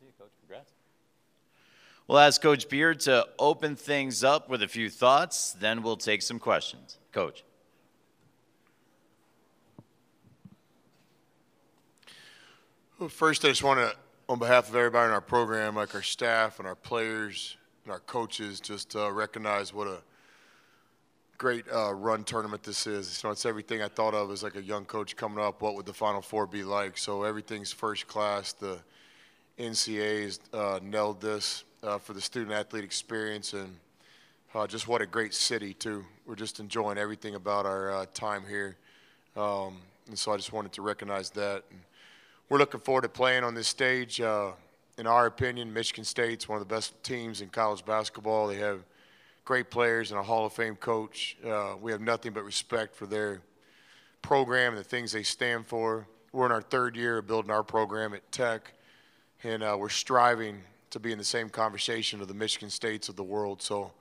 see you, Coach. Congrats. We'll ask Coach Beard to open things up with a few thoughts, then we'll take some questions. Coach. Well, first, I just want to, on behalf of everybody in our program, like our staff and our players and our coaches, just recognize what a great run tournament this is. It's everything I thought of as like a young coach coming up. What would the Final Four be like? So everything's first class. The NCAA's nailed this for the student-athlete experience, and just what a great city, too. We're just enjoying everything about our time here. And so I just wanted to recognize that. And we're looking forward to playing on this stage. In our opinion, Michigan State's one of the best teams in college basketball. They have great players and a Hall of Fame coach. We have nothing but respect for their program and the things they stand for. We're in our third year of building our program at Tech, and we're striving to be in the same conversation of the Michigan States of the world. So,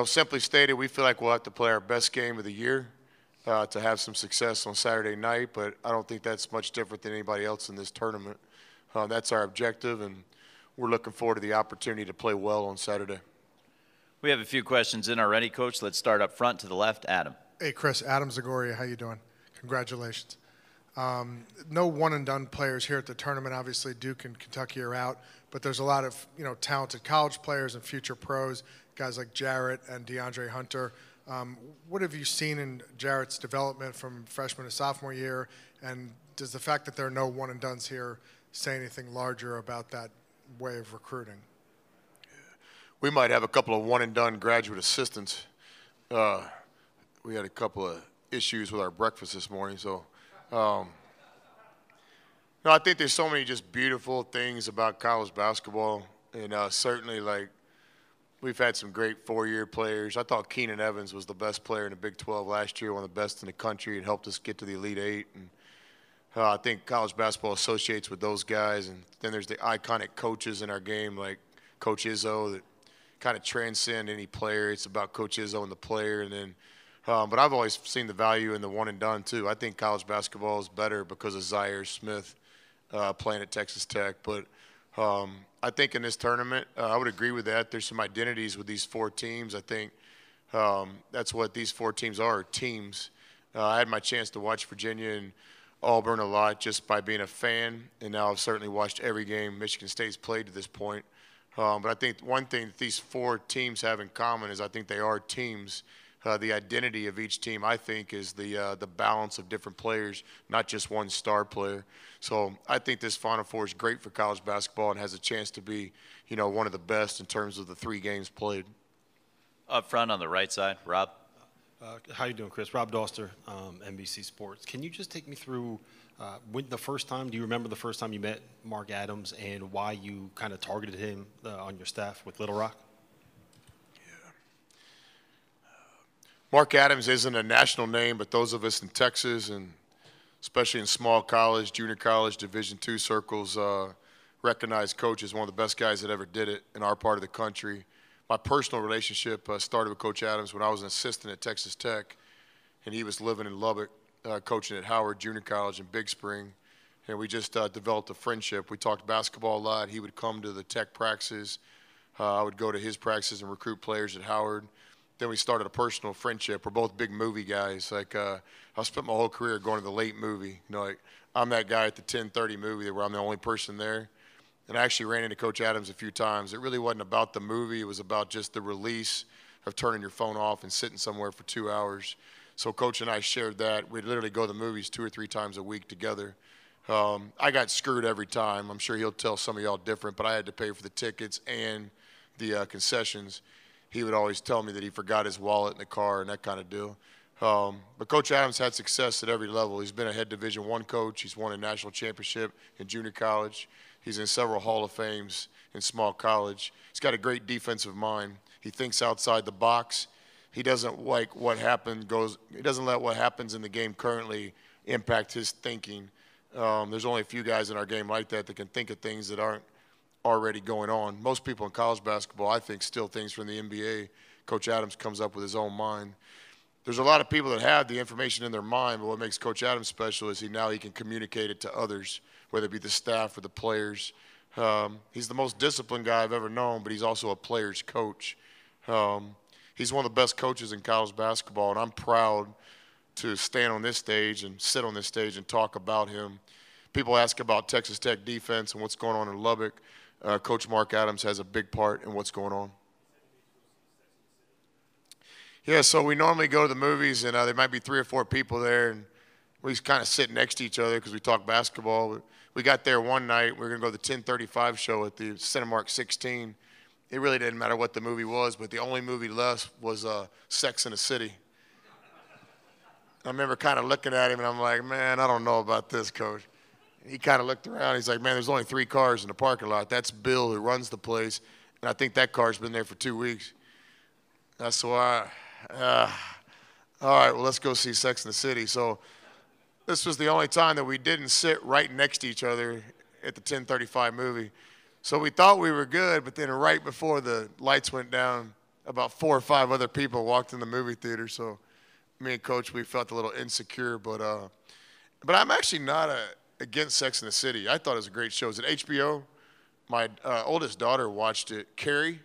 simply stated, we feel like we'll have to play our best game of the year to have some success on Saturday night, but I don't think that's much different than anybody else in this tournament. That's our objective, and we're looking forward to the opportunity to play well on Saturday. We have a few questions in already, Coach. Let's start up front to the left. Adam. Hey, Chris. Adam Zagoria, how you doing? Congratulations. No one-and-done players here at the tournament. Obviously, Duke and Kentucky are out, but there's a lot of talented college players and future pros, guys like Jarrett and DeAndre Hunter. What have you seen in Jarrett's development from freshman to sophomore year, and does the fact that there are no one-and-dones here say anything larger about that way of recruiting? We might have a couple of one-and-done graduate assistants. We had a couple of issues with our breakfast this morning, so no, I think there's so many just beautiful things about college basketball, and certainly, like, we've had some great four-year players. I thought Keenan Evans was the best player in the Big 12 last year, one of the best in the country, and helped us get to the Elite Eight. And I think college basketball associates with those guys. And then there's the iconic coaches in our game, like Coach Izzo, that kind of transcend any player. It's about Coach Izzo and the player. And then, but I've always seen the value in the one and done too. I think college basketball is better because of Zaire Smith playing at Texas Tech. But I think in this tournament, I would agree with that. There's some identities with these four teams. I think that's what these four teams are, teams. I had my chance to watch Virginia and Auburn a lot just by being a fan, and now I've certainly watched every game Michigan State's played to this point. But I think one thing that these four teams have in common is I think they are teams. The identity of each team, I think, is the balance of different players, not just one star player. So I think this Final Four is great for college basketball and has a chance to be, one of the best in terms of the 3 games played. Up front on the right side, Rob. How you doing, Chris? Rob Doster, NBC Sports. Can you just take me through do you remember the first time you met Mark Adams and why you kind of targeted him on your staff with Little Rock? Mark Adams isn't a national name, but those of us in Texas and especially in small college, junior college, Division II circles, recognize Coach as one of the best guys that ever did it in our part of the country. My personal relationship started with Coach Adams when I was an assistant at Texas Tech, and he was living in Lubbock, coaching at Howard Junior College in Big Spring, and we just developed a friendship. We talked basketball a lot. He would come to the Tech practices. I would go to his practices and recruit players at Howard. Then we started a personal friendship. We're both big movie guys. Like I spent my whole career going to the late movie. Like I'm that guy at the 10:30 movie where I'm the only person there. And I actually ran into Coach Adams a few times. It really wasn't about the movie. It was about just the release of turning your phone off and sitting somewhere for 2 hours. So Coach and I shared that. We'd literally go to the movies 2 or 3 times a week together. I got screwed every time. I'm sure he'll tell some of y'all different, but I had to pay for the tickets and the concessions. He would always tell me that he forgot his wallet in the car and that kind of deal. But Coach Adams had success at every level. He's been a head Division I coach. He's won a national championship in junior college. He's in several Hall of Fames in small college. He's got a great defensive mind. He thinks outside the box. He doesn't like what happened he doesn't let what happens in the game currently impact his thinking. There's only a few guys in our game like that can think of things that aren't already going on. Most people in college basketball, I think, steal things from the NBA. Coach Adams comes up with his own mind. there's a lot of people that have the information in their mind, but what makes Coach Adams special is he can communicate it to others, whether it be the staff or the players. He's the most disciplined guy I've ever known, but he's also a player's coach. He's one of the best coaches in college basketball, and I'm proud to stand on this stage and sit on this stage and talk about him. People ask about Texas Tech defense and what's going on in Lubbock. Coach Mark Adams has a big part in what's going on. Yeah, so we normally go to the movies, and there might be 3 or 4 people there, and we kind of sit next to each other because we talk basketball. We got there one night. We were going to go to the 10:35 show at the Cinemark 16. It really didn't matter what the movie was, but the only movie left was Sex and the City. I remember kind of looking at him, and I'm like, man, I don't know about this, Coach. He kind of looked around. He's like, man, there's only 3 cars in the parking lot. That's Bill, who runs the place, and I think that car's been there for 2 weeks. That's why. All right, well, let's go see Sex and the City. So this was the only time that we didn't sit right next to each other at the 10:35 movie. So we thought we were good, but then right before the lights went down, about 4 or 5 other people walked in the movie theater. So me and Coach, we felt a little insecure. But I'm actually not against Sex and the City. I thought it was a great show. It's at HBO. My oldest daughter watched it. Carrie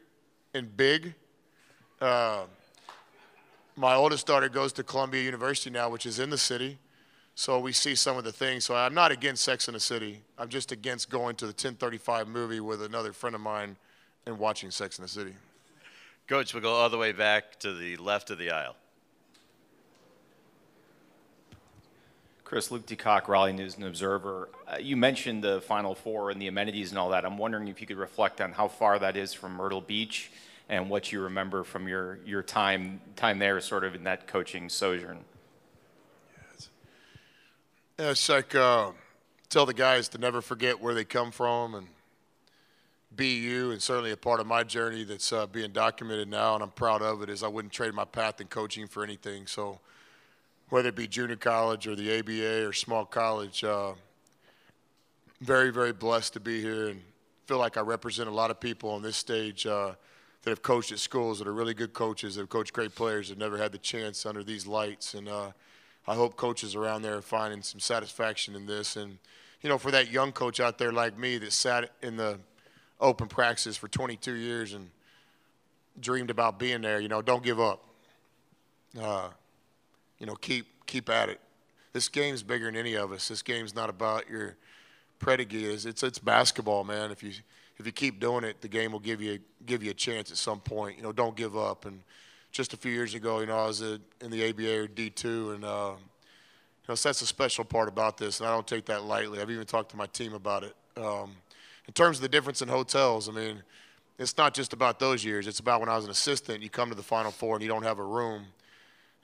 and Big. My oldest daughter goes to Columbia University now, which is in the city. So we see some of the things. So I'm not against Sex and the City. I'm just against going to the 10:35 movie with another friend of mine and watching Sex and the City. Coach, we'll go all the way back to the left of the aisle. Chris, Luke DeCock, Raleigh News and Observer. You mentioned the Final Four and the amenities and all that. I'm wondering if you could reflect on how far that is from Myrtle Beach and what you remember from your time there, sort of in that coaching sojourn. Yeah, it's like tell the guys to never forget where they come from and be you, and certainly a part of my journey that's being documented now, and I'm proud of it, is I wouldn't trade my path in coaching for anything. So whether it be junior college or the ABA or small college, very, very blessed to be here and feel like I represent a lot of people on this stage that have coached at schools that are really good coaches, that have coached great players, that have never had the chance under these lights. And I hope coaches around there are finding some satisfaction in this. And, you know, for that young coach out there like me that sat in the open practice for 22 years and dreamed about being there, you know, don't give up. You know, keep at it. This game's bigger than any of us. This game's not about your predicate. It's basketball, man. If you keep doing it, the game will give you a chance at some point. You know, don't give up. And just a few years ago, you know, I was in the ABA or D2, and you know, so that's a special part about this, and I don't take that lightly. I've even talked to my team about it. In terms of the difference in hotels, I mean, it's not just about those years. It's about when I was an assistant. You come to the Final Four and you don't have a room.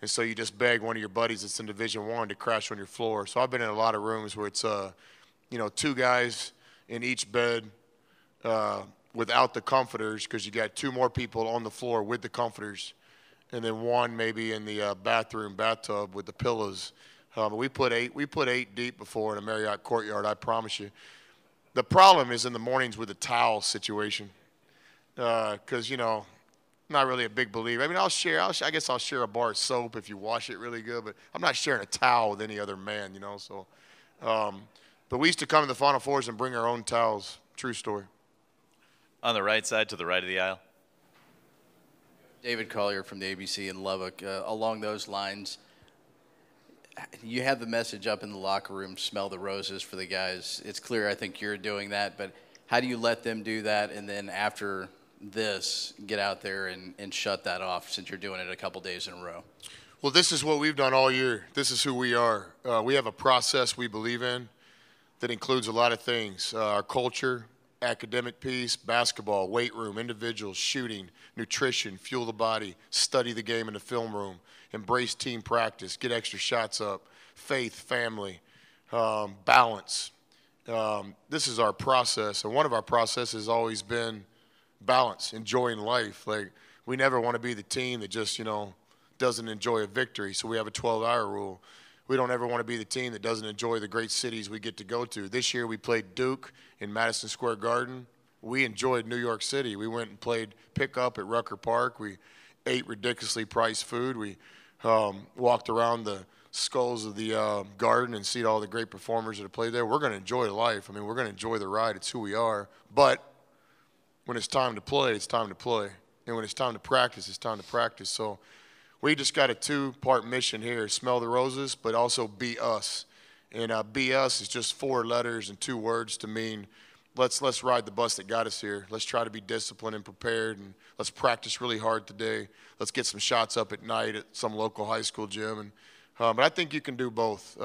And so you just beg one of your buddies that's in Division I to crash on your floor. So I've been in a lot of rooms where it's, you know, 2 guys in each bed without the comforters, because you got 2 more people on the floor with the comforters, and then 1 maybe in the bathtub with the pillows. We put 8 deep before in a Marriott Courtyard, I promise you. The problem is in the mornings with the towel situation, because, you know, not really a big believer. I mean, I guess I'll share a bar of soap if you wash it really good, but I'm not sharing a towel with any other man, you know. So, but we used to come to the Final Fours and bring our own towels. True story. On the right side to the right of the aisle. David Collier from the ABC in Lubbock. Along those lines, you have the message up in the locker room, smell the roses for the guys. It's clear, I think you're doing that, but how do you let them do that, and then after this, get out there and shut that off, since you're doing it a couple days in a row? Well, this is what we've done all year. This is who we are. We have a process we believe in that includes a lot of things. Our culture, academic piece, basketball, weight room, individuals, shooting, nutrition, fuel the body, study the game in the film room, embrace team practice, get extra shots up, faith, family, balance. This is our process, and one of our processes has always been balance, enjoying life. Like, we never want to be the team that just, you know, doesn't enjoy a victory, so we have a 12-hour rule. We don't ever want to be the team that doesn't enjoy the great cities we get to go to. This year we played Duke in Madison Square Garden. We enjoyed New York City. We went and played pickup at Rucker Park. We ate ridiculously priced food. We walked around the skulls of the garden and seen all the great performers that have played there. We're going to enjoy life. I mean, we're going to enjoy the ride. It's who we are. But when it's time to play, it's time to play. And when it's time to practice, it's time to practice. So we just got a two-part mission here, smell the roses, but also be us. And be us is just 4 letters and 2 words to mean let's ride the bus that got us here. Let's try to be disciplined and prepared, and let's practice really hard today. Let's get some shots up at night at some local high school gym. And but I think you can do both.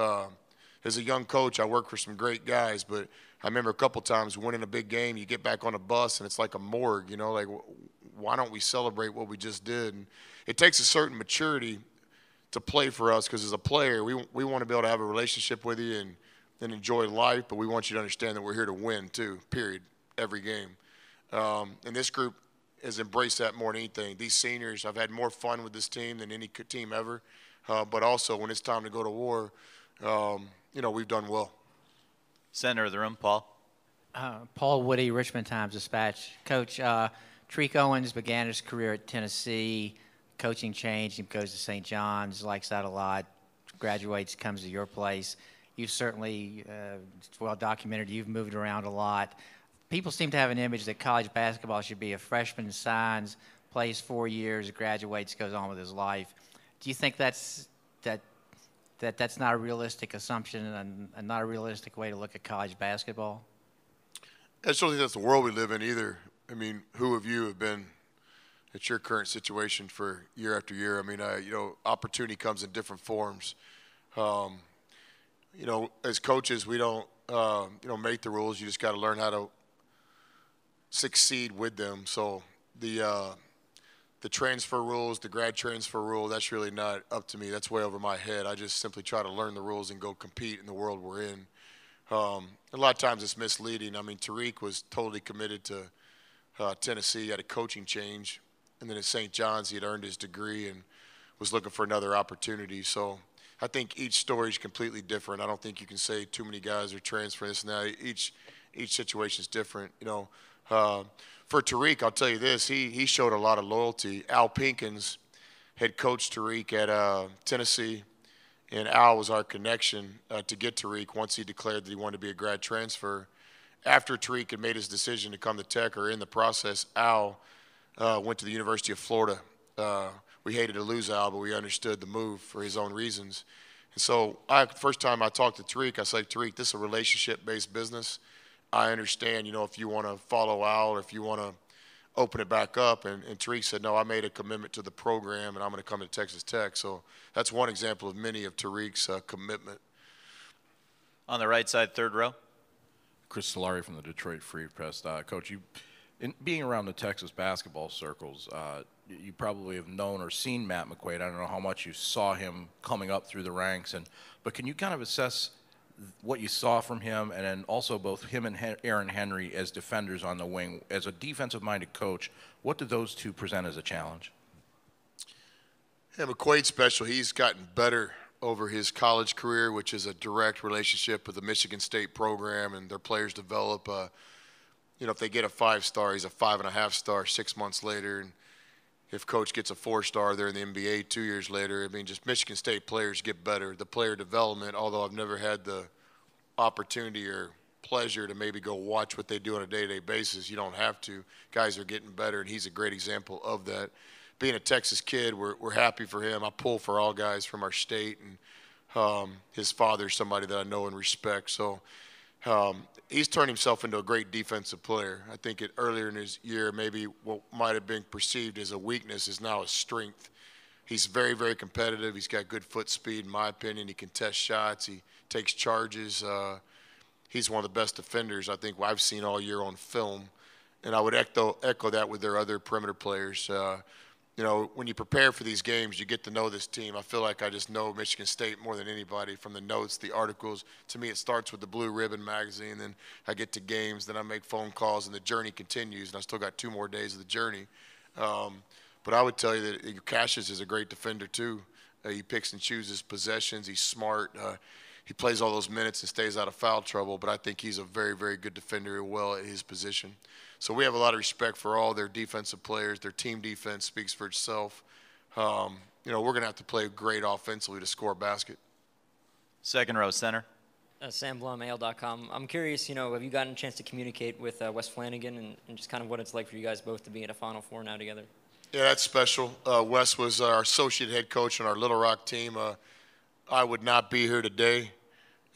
As a young coach, I work for some great guys, but I remember a couple times winning a big game, you get back on a bus, and it's like a morgue, you know, like why don't we celebrate what we just did? And it takes a certain maturity to play for us, because as a player, we want to be able to have a relationship with you and enjoy life, but we want you to understand that we're here to win too, period, every game. And this group has embraced that more than anything. These seniors, I've had more fun with this team than any team ever, but also when it's time to go to war, you know, we've done well. Center of the room, Paul. Paul Woody, Richmond Times-Dispatch. Coach, Tariq Owens began his career at Tennessee. Coaching changed. He goes to St. John's, likes that a lot, graduates, comes to your place. You've certainly, it's well documented, you've moved around a lot. People seem to have an image that college basketball should be a freshman signs, plays 4 years, graduates, goes on with his life. Do you think that's not a realistic assumption and not a realistic way to look at college basketball? I just don't think that's the world we live in either. I mean, who of you have been at your current situation for year after year? I mean, you know, opportunity comes in different forms. You know, as coaches, we don't, you know, make the rules. You just got to learn how to succeed with them. So the transfer rules, the grad transfer rule, that's really not up to me. That's way over my head. I just simply try to learn the rules and go compete in the world we're in. A lot of times it's misleading. I mean, Tariq was totally committed to Tennessee, had a coaching change. And then at St. John's, he had earned his degree and was looking for another opportunity. So I think each story is completely different. I don't think you can say too many guys are transferring this and that. Each situation is different. You know, for Tariq, I'll tell you this, he showed a lot of loyalty. Al Pinkins had coached Tariq at Tennessee, and Al was our connection to get Tariq once he declared that he wanted to be a grad transfer. After Tariq had made his decision to come to Tech, or in the process, Al went to the University of Florida. We hated to lose Al, but we understood the move for his own reasons. And so first time I talked to Tariq, I said, Tariq, this is a relationship-based business. I understand, you know, if you want to follow Al or if you want to open it back up. And Tariq said, no, I made a commitment to the program, and I'm going to come to Texas Tech. So that's one example of many of Tariq's commitment. On the right side, third row. Chris Solari from the Detroit Free Press. Coach, you, in being around the Texas basketball circles, you probably have known or seen Matt McQuaid. I don't know how much you saw him coming up through the ranks, but can you kind of assess what you saw from him, and then also both him and Aaron Henry as defenders on the wing? As a defensive-minded coach, what do those two present as a challenge? Yeah, McQuaid's special. He's gotten better over his college career, which is a direct relationship with the Michigan State program, and their players develop. You know, if they get a 5-star, he's a 5.5-star 6 months later. And if coach gets a 4-star, they're in the NBA 2 years later. I mean, just Michigan State players get better. The player development, although I've never had the opportunity or pleasure to maybe go watch what they do on a day-to-day basis, you don't have to. Guys are getting better, and he's a great example of that. Being a Texas kid, we're happy for him. I pull for all guys from our state, and his father's somebody that I know and respect. So he's turned himself into a great defensive player. I think earlier in his year, maybe what might have been perceived as a weakness is now a strength. He's very, very competitive. He's got good foot speed, in my opinion. He can test shots. He takes charges. He's one of the best defenders I think I've seen all year on film. And I would echo that with their other perimeter players. You know, when you prepare for these games, you get to know this team. I feel like I just know Michigan State more than anybody, from the notes, the articles. To me, it starts with the Blue Ribbon magazine, then I get to games, then I make phone calls, and the journey continues, and I still got 2 more days of the journey. But I would tell you that Cassius is a great defender, too. He picks and chooses possessions. He's smart. He plays all those minutes and stays out of foul trouble, but I think he's a very, very good defender, well at his position. So we have a lot of respect for all their defensive players. Their team defense speaks for itself. we're going to have to play great offensively to score a basket. Second row center. Sam Blum, AL.com. I'm curious, have you gotten a chance to communicate with Wes Flanagan and just kind of what it's like for you guys both to be in a Final Four now together? Yeah, that's special. Wes was our associate head coach on our Little Rock team. I would not be here today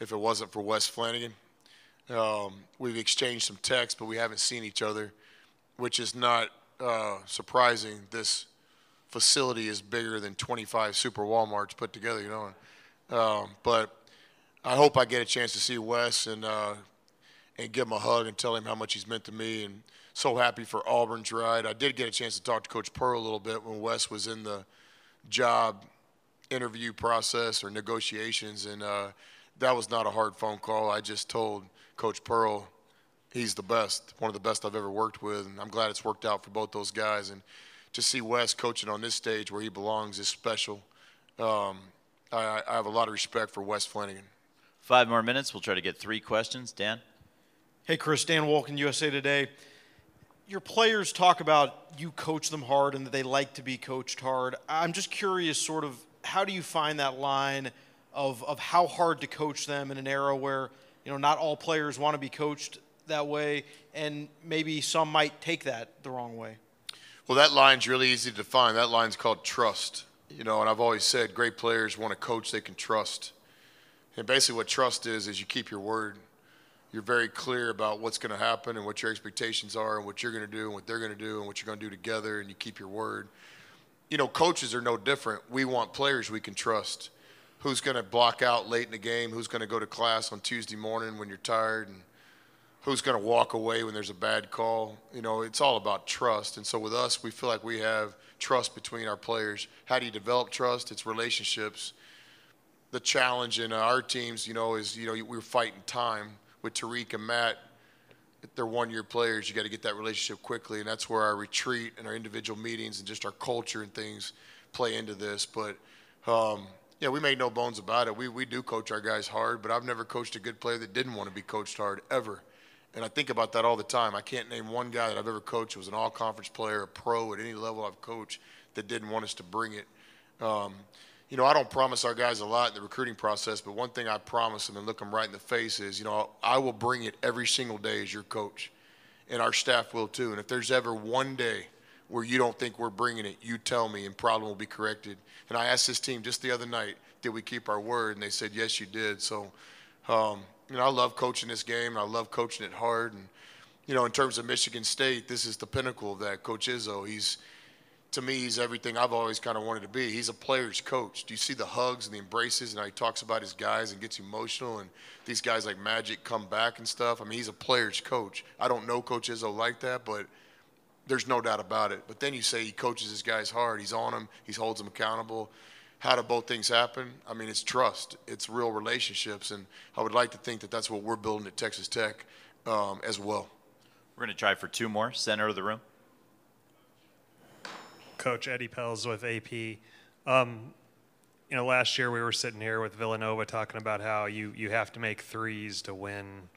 if it wasn't for Wes Flanagan. We've exchanged some texts, but we haven't seen each other, which is not surprising. This facility is bigger than 25 Super Walmarts put together, But I hope I get a chance to see Wes and give him a hug and tell him how much he's meant to me, and so happy for Auburn's ride. I did get a chance to talk to Coach Pearl a little bit when Wes was in the job interview process or negotiations, and that was not a hard phone call. I just told Coach Pearl he's the best, one of the best I've ever worked with, and I'm glad it's worked out for both those guys. And to see Wes coaching on this stage where he belongs is special. I have a lot of respect for Wes Flanagan. 5 more minutes. We'll try to get 3 questions. Dan? Hey, Chris. Dan Wolken, USA Today. Your players talk about you coach them hard and that they like to be coached hard. I'm just curious, sort of, how do you find that line of how hard to coach them in an era where, not all players want to be coached that way, and maybe some might take that the wrong way? Well, that line's really easy to define. That line's called trust. And I've always said great players want a coach they can trust. And basically what trust is you keep your word. You're very clear about what's going to happen and what your expectations are and what you're going to do and what they're going to do and what you're going to do together, and you keep your word. Coaches are no different. We want players we can trust. Who's going to block out late in the game? Who's going to go to class on Tuesday morning when you're tired? And who's going to walk away when there's a bad call? It's all about trust. And so with us, we feel like we have trust between our players. How do you develop trust? It's relationships. The challenge in our teams, is, we're fighting time with Tariq and Matt. If they're one-year players, you got to get that relationship quickly, and that's where our retreat and our individual meetings and just our culture and things play into this. But, we make no bones about it. We do coach our guys hard, but I've never coached a good player that didn't want to be coached hard, ever. And I think about that all the time. I can't name one guy that I've ever coached who was an all-conference player, a pro at any level I've coached, that didn't want us to bring it. I don't promise our guys a lot in the recruiting process, but one thing I promise them and look them right in the face is, I will bring it every single day as your coach, and our staff will too. And if there's ever one day where you don't think we're bringing it, you tell me, and problem will be corrected. And I asked this team just the other night, did we keep our word? And they said, yes, you did. So, I love coaching this game, and I love coaching it hard. And, in terms of Michigan State, this is the pinnacle of that. Coach Izzo, to me, he's everything I've always kind of wanted to be. He's a player's coach. Do you see the hugs and the embraces and how he talks about his guys and gets emotional, and these guys like Magic come back and stuff? I mean, he's a player's coach. I don't know Coach Izzo like that, but there's no doubt about it. But then you say he coaches his guys hard. He's on them. He holds them accountable. How do both things happen? I mean, it's trust. It's real relationships, and I would like to think that that's what we're building at Texas Tech as well. We're going to try for 2 more. Center of the room. Coach Eddie Pels with AP. Last year we were sitting here with Villanova talking about how you have to make threes to win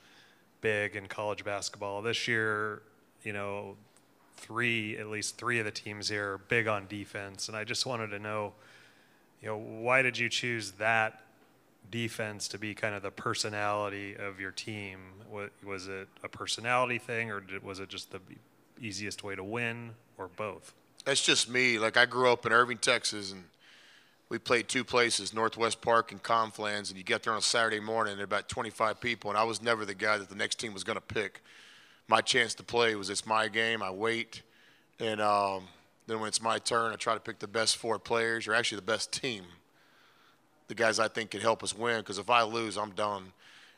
big in college basketball. This year, at least three of the teams here are big on defense, and I just wanted to know, why did you choose that defense to be kind of the personality of your team? Was it a personality thing, or was it just the easiest way to win, or both? That's just me. Like, I grew up in Irving, Texas, and we played 2 places, Northwest Park and Conflans, and you get there on a Saturday morning, and there are about 25 people, and I was never the guy that the next team was going to pick. My chance to play was, it's my game, I wait, and then when it's my turn, I try to pick the best 4 players, or actually the best team, the guys I think can help us win, because if I lose, I'm done.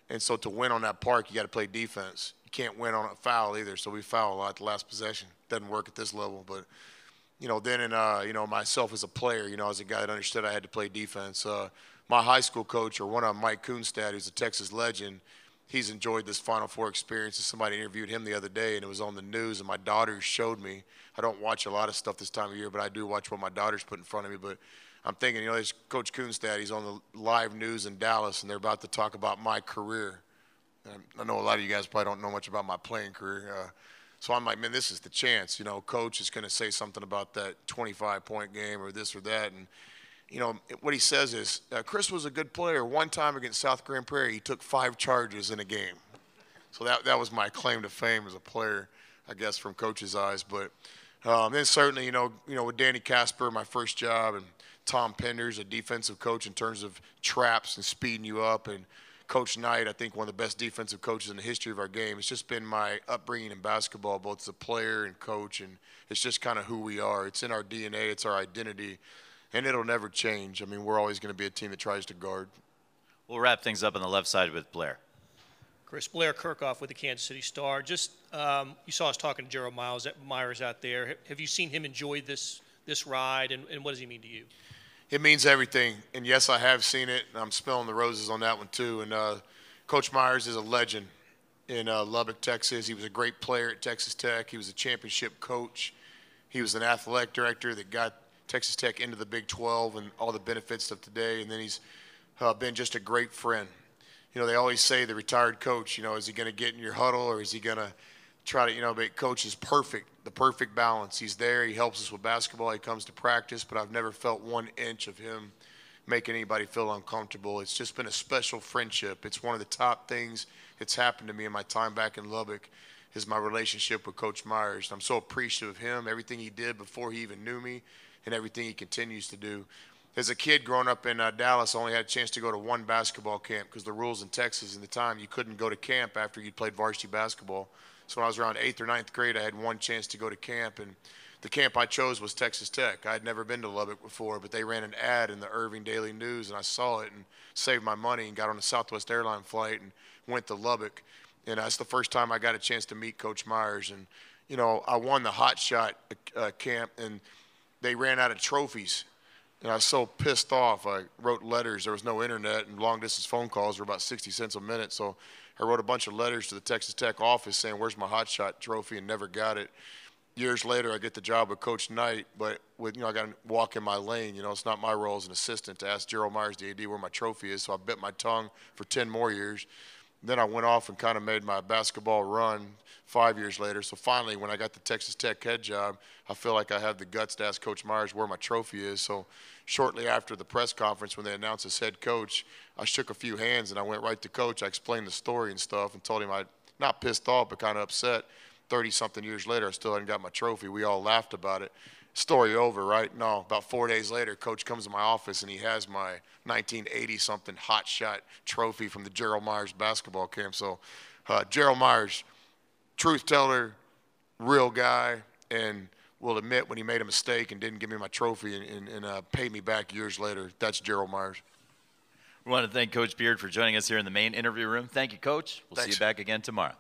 And so to win on that park, you got to play defense. You can't win on a foul either, so we foul a lot the last possession. Doesn't work at this level, but then in, myself as a player, as a guy that understood I had to play defense. My high school coach, or one of them, Mike Kunstad, who's a Texas legend, he's enjoyed this Final Four experience. And somebody interviewed him the other day, and it was on the news, and my daughters showed me. I don't watch a lot of stuff this time of year, but I do watch what my daughters put in front of me. But I'm thinking, there's Coach Kunstad, he's on the live news in Dallas, and they're about to talk about my career. And I know a lot of you guys probably don't know much about my playing career. So I'm like, man, this is the chance. Coach is going to say something about that 25-point game or this or that. And what he says is, Chris was a good player. One time against South Grand Prairie, he took 5 charges in a game. So that was my claim to fame as a player, I guess, from coach's eyes. But then certainly, with Danny Casper, my first job, and Tom Penders, a defensive coach in terms of traps and speeding you up, and Coach Knight, I think one of the best defensive coaches in the history of our game. It's just been my upbringing in basketball, both as a player and coach, and it's just kind of who we are. It's in our DNA. It's our identity, and it'll never change. I mean, we're always going to be a team that tries to guard. We'll wrap things up on the left side with Blair. Chris, Blair Kirchhoff with the Kansas City Star. Just you saw us talking to Gerald Myers out there. Have you seen him enjoy this ride, and what does he mean to you? It means everything. And, yes, I have seen it, and I'm smelling the roses on that one too. And Coach Myers is a legend in Lubbock, Texas. He was a great player at Texas Tech. He was a championship coach. He was an athletic director that got Texas Tech into the Big 12 and all the benefits of today. And then he's been just a great friend. They always say the retired coach, is he going to get in your huddle or is he going to try to, but Coach is perfect, the perfect balance. He's there. He helps us with basketball. He comes to practice, but I've never felt 1 inch of him making anybody feel uncomfortable. It's just been a special friendship. It's one of the top things that's happened to me in my time back in Lubbock is my relationship with Coach Myers. I'm so appreciative of him, everything he did before he even knew me, and everything he continues to do. As a kid growing up in Dallas, I only had a chance to go to 1 basketball camp because the rules in Texas at the time, you couldn't go to camp after you played varsity basketball. So when I was around 8th or 9th grade, I had 1 chance to go to camp, and the camp I chose was Texas Tech. I had never been to Lubbock before, but they ran an ad in the Irving Daily News, and I saw it and saved my money and got on a Southwest Airline flight and went to Lubbock. And that's the first time I got a chance to meet Coach Myers. And, I won the Hot Shot camp, and they ran out of trophies. And I was so pissed off. I wrote letters. There was no internet, and long-distance phone calls were about 60 cents a minute. So I wrote a bunch of letters to the Texas Tech office saying, where's my Hot Shot trophy, and never got it. Years later, I get the job with Coach Knight, but I got to walk in my lane. It's not my role as an assistant to ask Gerald Myers, the AD, where my trophy is. So I bit my tongue for 10 more years. Then I went off and kind of made my basketball run 5 years later. So finally, when I got the Texas Tech head job, I feel like I have the guts to ask Coach Myers where my trophy is. So shortly after the press conference, when they announced as head coach, I shook a few hands and I went right to Coach. I explained the story and stuff and told him I'm not pissed off, but kind of upset. 30-something years later, I still hadn't got my trophy. We all laughed about it. Story over, right? No, about 4 days later, Coach comes to my office and he has my 1980-something Hot Shot trophy from the Gerald Myers basketball camp. So Gerald Myers, truth teller, real guy, and will admit when he made a mistake and didn't give me my trophy and pay me back years later. That's Gerald Myers. We want to thank Coach Beard for joining us here in the main interview room. Thank you, Coach. We'll see you back again tomorrow.